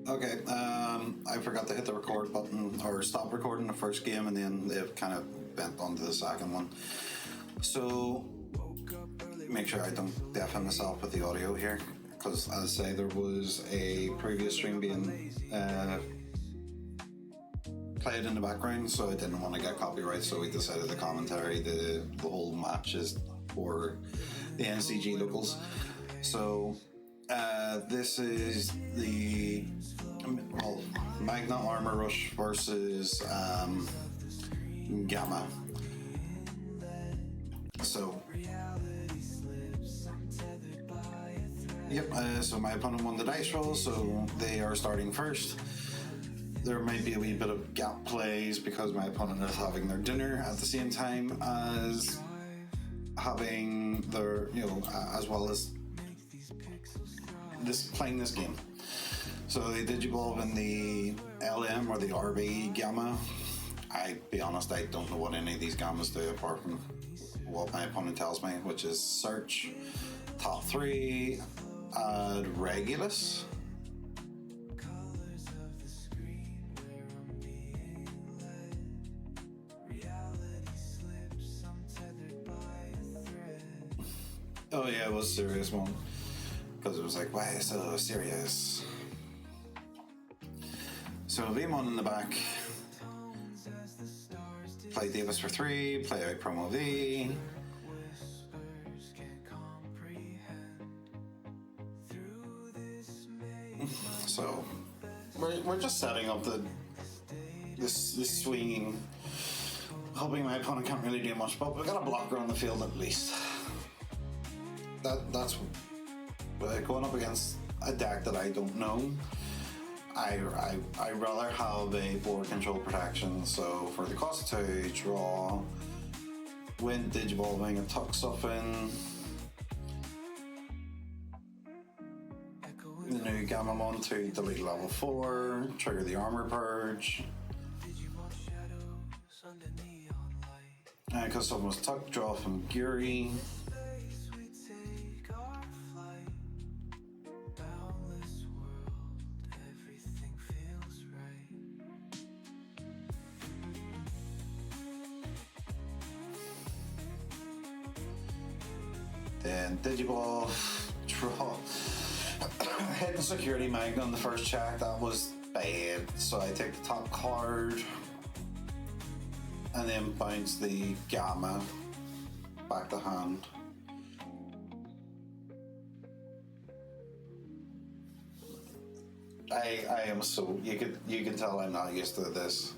Okay, I forgot to hit the record button or stop recording the first game, and then it kind of bent onto the second one. So make sure I don't deafen myself with the audio here, because as I say, there was a previous stream being played in the background, so I didn't want to get copyright. So we decided the commentary, the whole match is for the NCG Locals. So this is the Magna Armor Rush versus Gamma. So yep, so my opponent won the dice roll, so they are starting first. There might be a wee bit of gap plays because my opponent is having their dinner at the same time as having their, as well as playing this game. So they digivolve in the LM or the RB Gamma. I be honest, I don't know what any of these Gammas do apart from what my opponent tells me, which is search, top 3, add Regulus. Oh yeah, it was a serious one. Because it was like, why so serious? So V1 in the back. Play Davis for 3, play out Promo V. So we're just setting up this swinging, hoping my opponent can't really do much, but we've got a blocker on the field at least. That's going up against a deck that I don't know. I rather have a board control protection. So for the cost 2, draw, wouldnt, digivolving, and tuck stuff in. The new Gamma Mon to delete level 4, trigger the armor purge. Because someone was tuck, draw from Guri. Then Digiball, draw, hidden security magnet on the first check, that was bad. So I take the top card and then bounce the Gamma back to hand. I am so, you can tell I'm not used to this.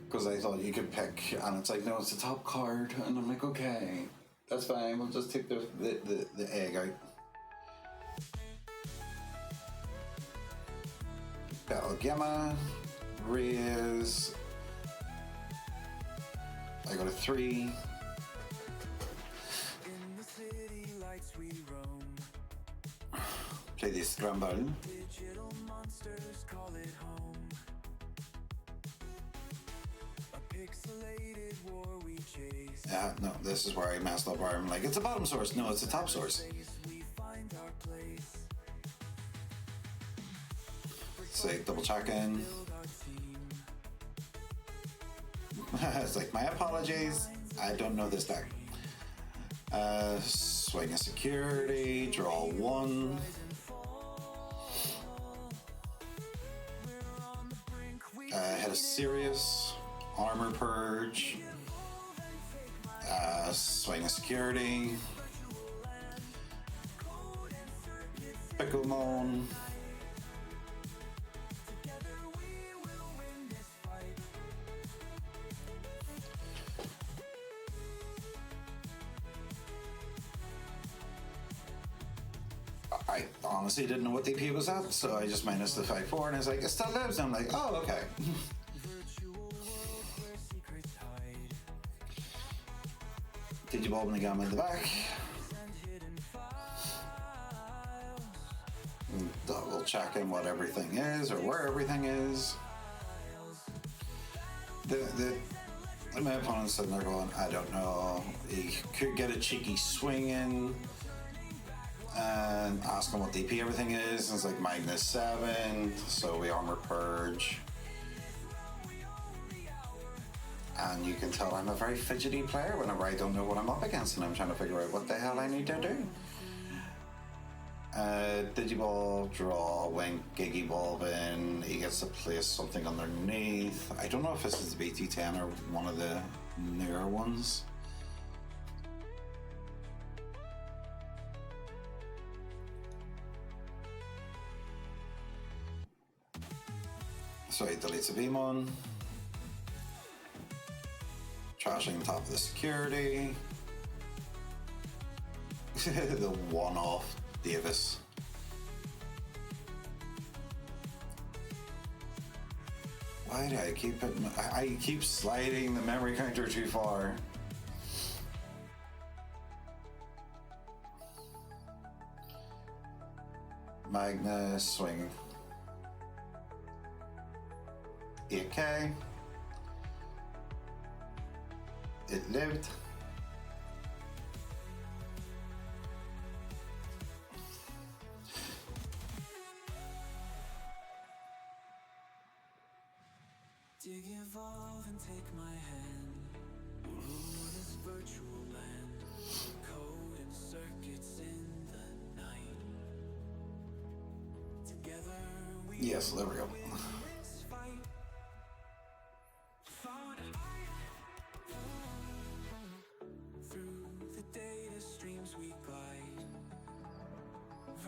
Because I thought you could pick, and it's like, no, it's the top card, and I'm like, okay. That's fine, we'll just take the egg out. Battle Gamma, raise. I go to 3. Play the Scramble. No, this is where I messed up. I'm like, it's a bottom source. No, it's a top source. Say double check in. It's like, my apologies. I don't know this deck. Swing a security, draw 1. Hit a serious, armor purge. Swing a security. Picklebone. I honestly didn't know what DP was at, so I just minus the 5-4, and it's like, it still lives. And I'm like, oh, okay. Digibulb and the Gamma in the back. Double checking what everything is or where everything is. My opponent's sitting there going, I don't know. He could get a cheeky swing in. and ask him what DP everything is. And it's like -7, so we armor purge. And you can tell I'm a very fidgety player whenever I don't know what I'm up against and I'm trying to figure out what the hell I need to do. Digiball, draw, wink, Gigiball in. He gets to place something underneath. I don't know if this is the BT10 or one of the newer ones. So he deletes a Beamon. Trashing top of the security. The one-off Davis. Why do I keep it? I keep sliding the memory counter too far. Magnus swing. 8K. It lived. Dig, evolve, and take my hand. Rule this virtual land. Code and circuits in the night. Together we Yes, there we go. fight. Fought through the data streams we glide.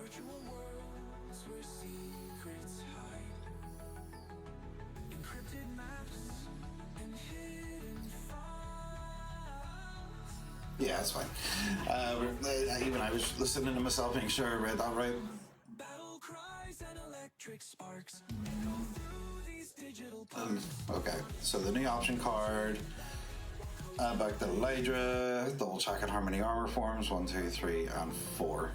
Virtual worlds where secrets hide. Encrypted maps and hidden files. Yeah, it's fine. Even I was listening to myself, making sure I read that right. Battle cries and electric sparks go through these digital parks. Okay, so the new option card. Back to Lydra. Double check and Harmony armor forms 1, 2, 3, and 4.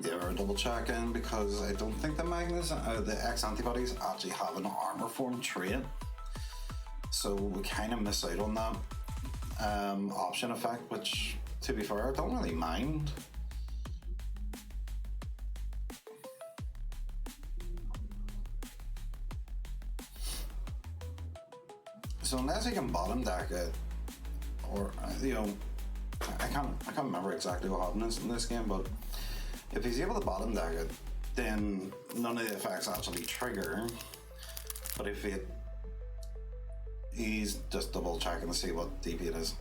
Yeah, we're double checking because I don't think the Magnus, the X antibodies actually have an armor form trait. So we kind of miss out on that option effect, which, to be fair, I don't really mind. So unless you can bottom deck it, or you know, I can't remember exactly what happens in this game, but if he's able to bottom deck it, then none of the effects actually trigger. But if he's just double checking to see what DP it is.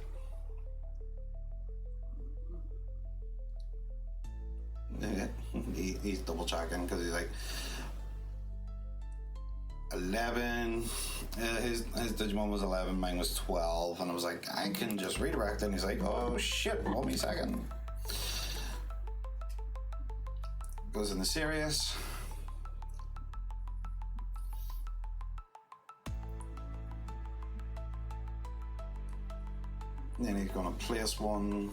Yeah, he's double checking because he's like 11. His Digimon was 11, mine was 12, and I was like, I can just redirect it. And he's like, oh shit, 1 second. Goes in the serious. Then he's gonna place one.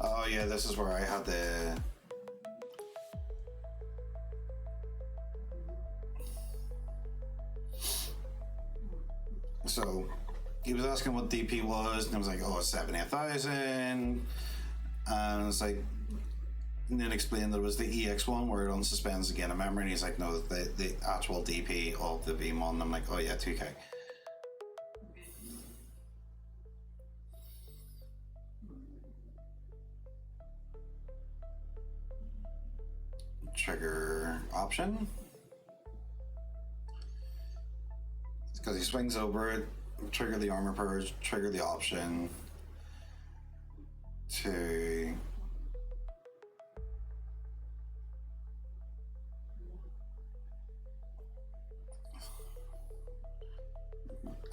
Oh yeah, this is where I had the so he was asking what DP was, and I was like, oh, it's 78,000, and it's like, and then explained that it was the EX one where it unsuspends again a memory, and he's like, no, the actual DP of the VMon. I'm like, oh yeah, 2K. Trigger option. Because he swings over it, trigger the armor purge, trigger the option to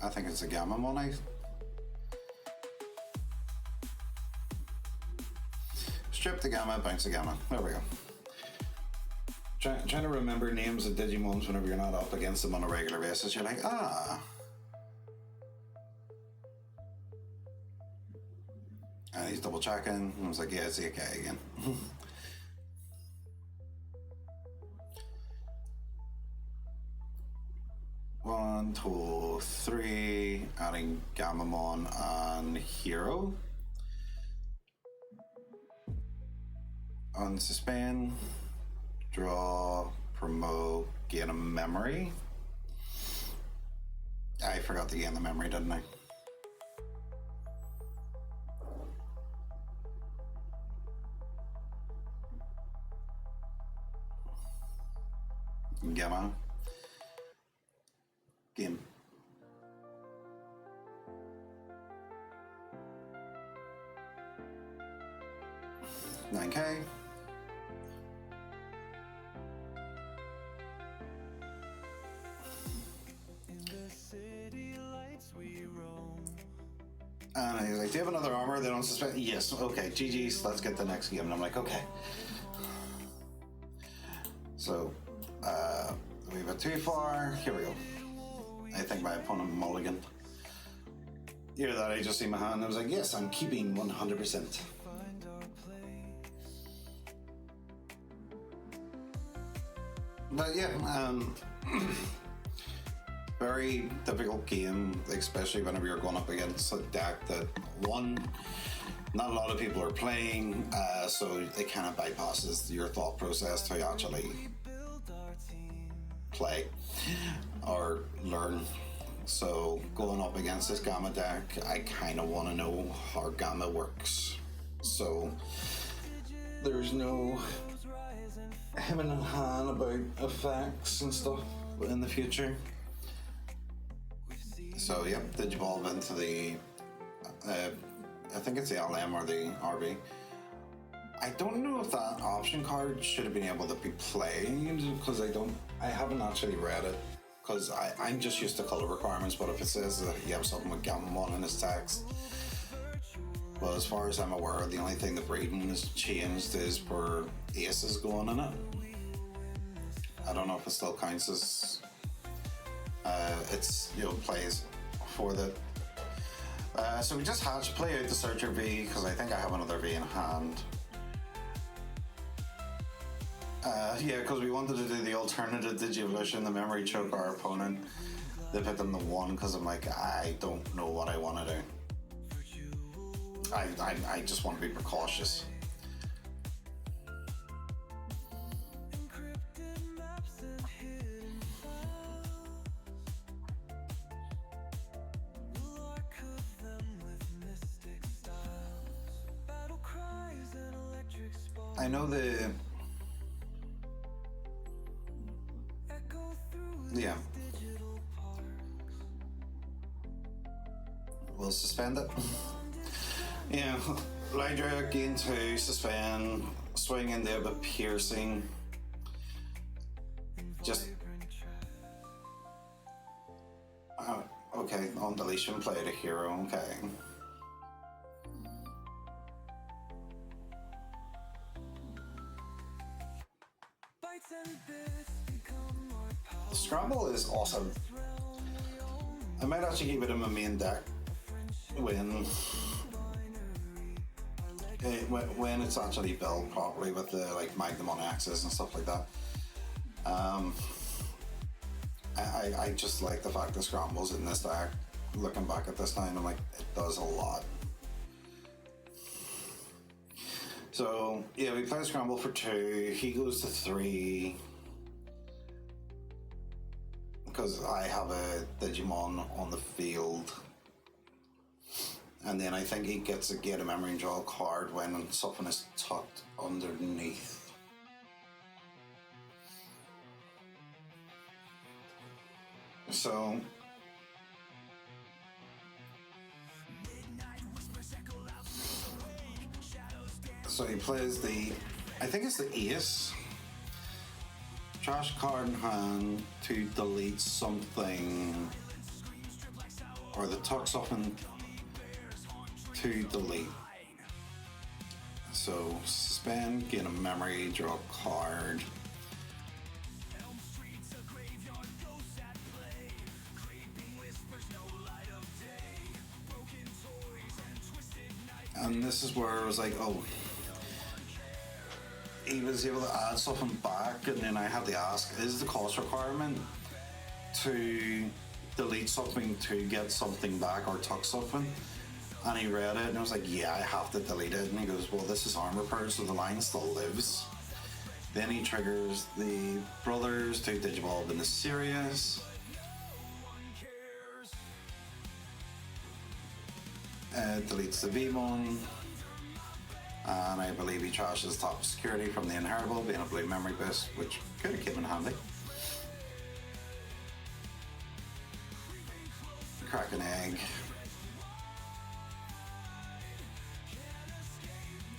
I think it's a gamma money. Strip the gamma, bounce the gamma. There we go. Trying to remember names of Digimons whenever you're not up against them on a regular basis. You're like, ah. And he's double checking. And I was like, yeah, it's the AK again. 1, 2, 3, adding Gamamon and Hero. Unsuspend, draw, promote, gain a memory. I forgot to gain the memory, didn't I? Gamma. Game. 9K. And he's like, do you have another armor? They don't suspect. Yes, okay, GG's, let's get the next game. And I'm like, okay. So, we went too far. Here we go. I think my opponent mulliganed. Hear that? I just see my hand. I was like, yes, I'm keeping 100%. But yeah, very difficult game, especially whenever you're going up against a deck that, one, not a lot of people are playing, so it kind of bypasses your thought process to actually play or learn. So going up against this Gamma deck, I kind of want to know how Gamma works. So there's no hemming and hawing about effects and stuff in the future. So yep, Digivolve into the I think it's the LM or the RB. I don't know if that option card should have been able to be played because I haven't actually read it because I'm just used to color requirements, but if it says that you have something with Gamamon in its text, well, as far as I'm aware, the only thing the breeding has changed is for aces going in it. I don't know if it still counts as it's, plays for the so we just had to play out the Searcher V because I think I have another V in hand. Yeah, because we wanted to do the alternative Digivolution, the memory choke our opponent. They put them to 1 because I'm like, I don't know what I want to do. I just want to be precautious. I know yeah. We'll suspend it. Yeah, Lydra gain 2, suspend, swing in there but piercing. Just okay, on deletion play the hero, okay. Scramble is awesome. I might actually keep it in my main deck when it's actually built properly with the Magnum on axis and stuff like that. I just like the fact that Scramble's in this deck. Looking back at this time, I'm like, it does a lot. So yeah, we play Scramble for 2. He goes to 3. Because I have a Digimon on the field. And then I think he gets a get a memory and draw a card when something is tucked underneath. So So he plays the, I think it's the ace. Trash card in hand to delete something, or the tuck something to delete. So suspend, gain a memory, draw a card. And this is where I was like, oh, he was able to add something back, and then I had to ask, is the cost requirement to delete something to get something back or tuck something? And he read it and I was like, yeah, I have to delete it. And he goes, well, this is armor repair, so the line still lives. Then he triggers the brothers to Digivolve into Sirius. Deletes the Vmon. And I believe he trashes top security from the inheritable, being a blue memory boost, which could have come in handy. Crack an egg.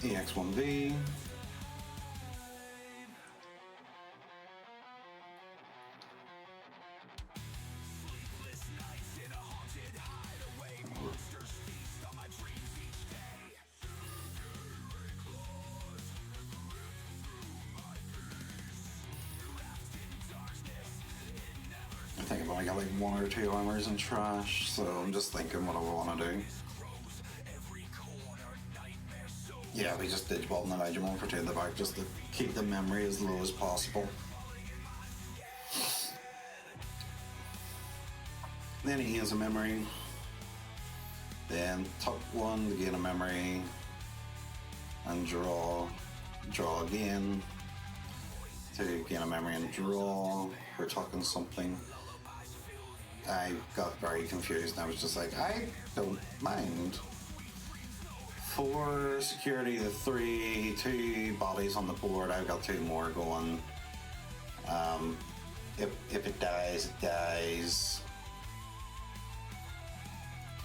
EX1V. I think I've only got like 1 or 2 armors and trash, so I'm just thinking what I want to do. Yeah, we just Digivolve and the Legend for 2 in the back just to keep the memory as low as possible. Then he has a memory. Then tuck 1 to gain a memory. And draw. Draw again. To gain a memory and draw. For tucking something. I got very confused and I was just like, I don't mind. For security, the 2 bodies on the board. I've got 2 more going. If it dies, it dies.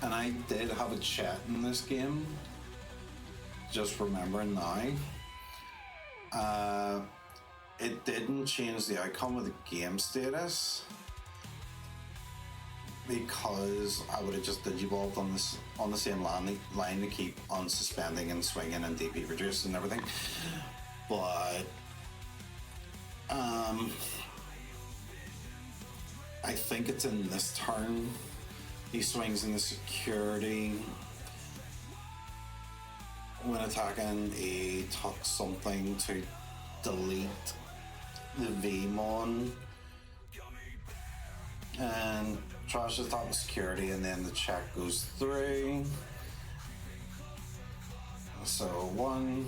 And I did have a CHET in this game. Just remembering now. It didn't change the outcome of the game status, because I would have just Digivolved on the same line to keep on suspending and swinging and DP reduced and everything. But I think it's in this turn he swings in the security. When attacking, he tucks something to delete the Vmon and trashes top of security, and then the check goes through. So 1,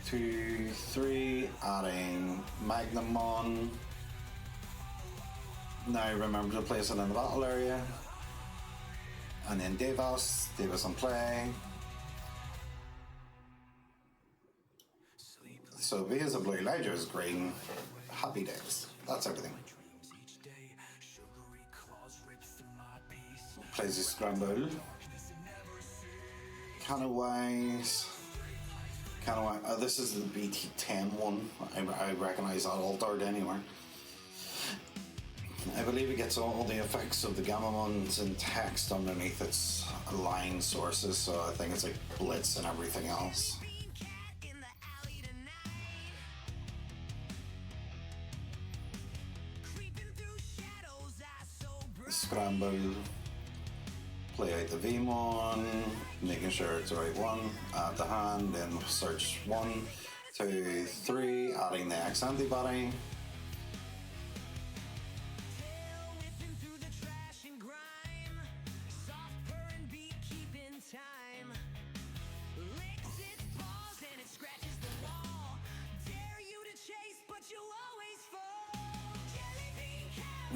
2, 3, adding Magnamon. Now remember to place it in the battle area. And then Davis on play. So V is a blue, Ledger is green. Happy days. That's everything. Plays his scramble. Canawise. This is the BT10 one. I recognize that altered anywhere. I believe it gets all the effects of the Gammamons in text underneath its line sources, so I think it's like Blitz and everything else. Scramble, play out the Vmon, making sure it's the right one, add the hand, then search 1, 2, 3, adding the X antibody.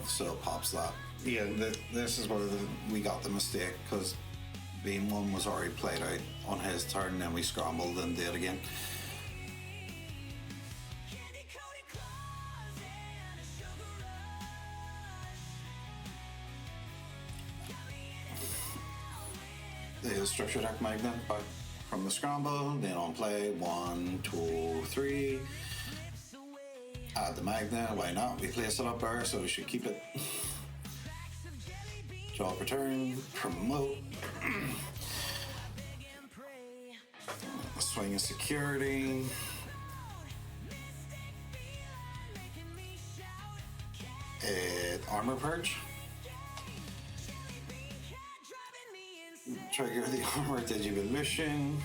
So it pops that. Yeah, this is where we got the mistake, because Beam 1 was already played out on his turn, and then we scrambled and did it again. The structure deck magnet back from the scramble, then on play, 1, 2, 3. Add the magnet, why not? We place it up there, so we should keep it. Drop return, promote. Swing of security. Armor purge. Trigger the armor digivolution.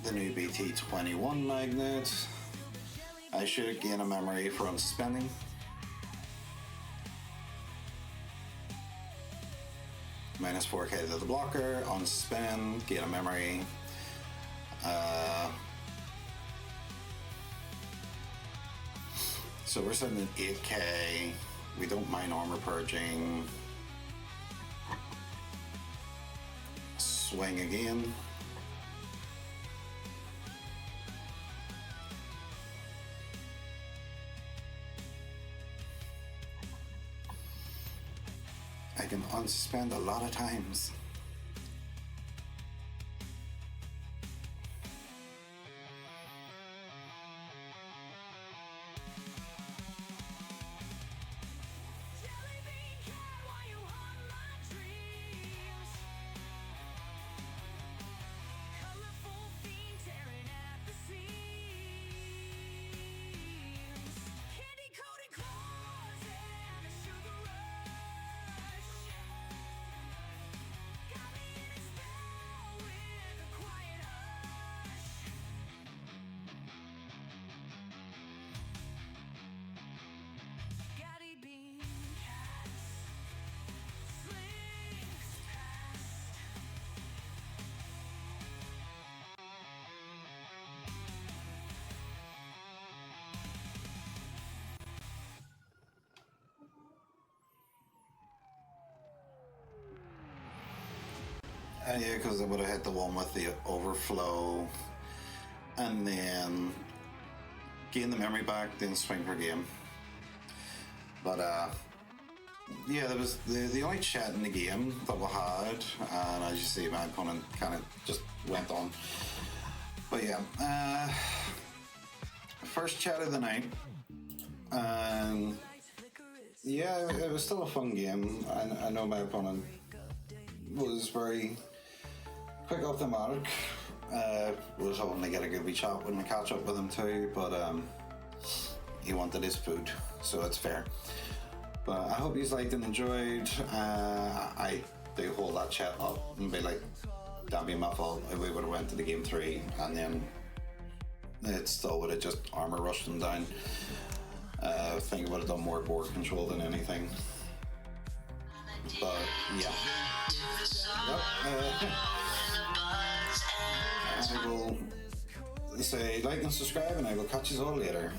The new BT21 magnet. I should gain a memory for unsuspending. Minus 4k to the blocker, unsuspend, gain a memory. So we're sitting at 8k. We don't mind armor purging. Swing again. I can unsuspend a lot of times. Yeah, because I would have hit the one with the overflow and then gain the memory back, then swing per game. But yeah, there was the only chat in the game that we had, and as you see, my opponent kind of just went on. But yeah, first chat of the night, and yeah, it was still a fun game. I know my opponent was very quick off the mark. Was hoping to get a good wee chat when we catch up with him too, but he wanted his food, so it's fair. But I hope you liked and enjoyed. I do hold that chat up and be like, that'd be my fault if we would have went to the game 3 and then it still would have just armor rushed them down. I think it would have done more board control than anything. But yeah. Yep. I will say like and subscribe, and I will catch you all later.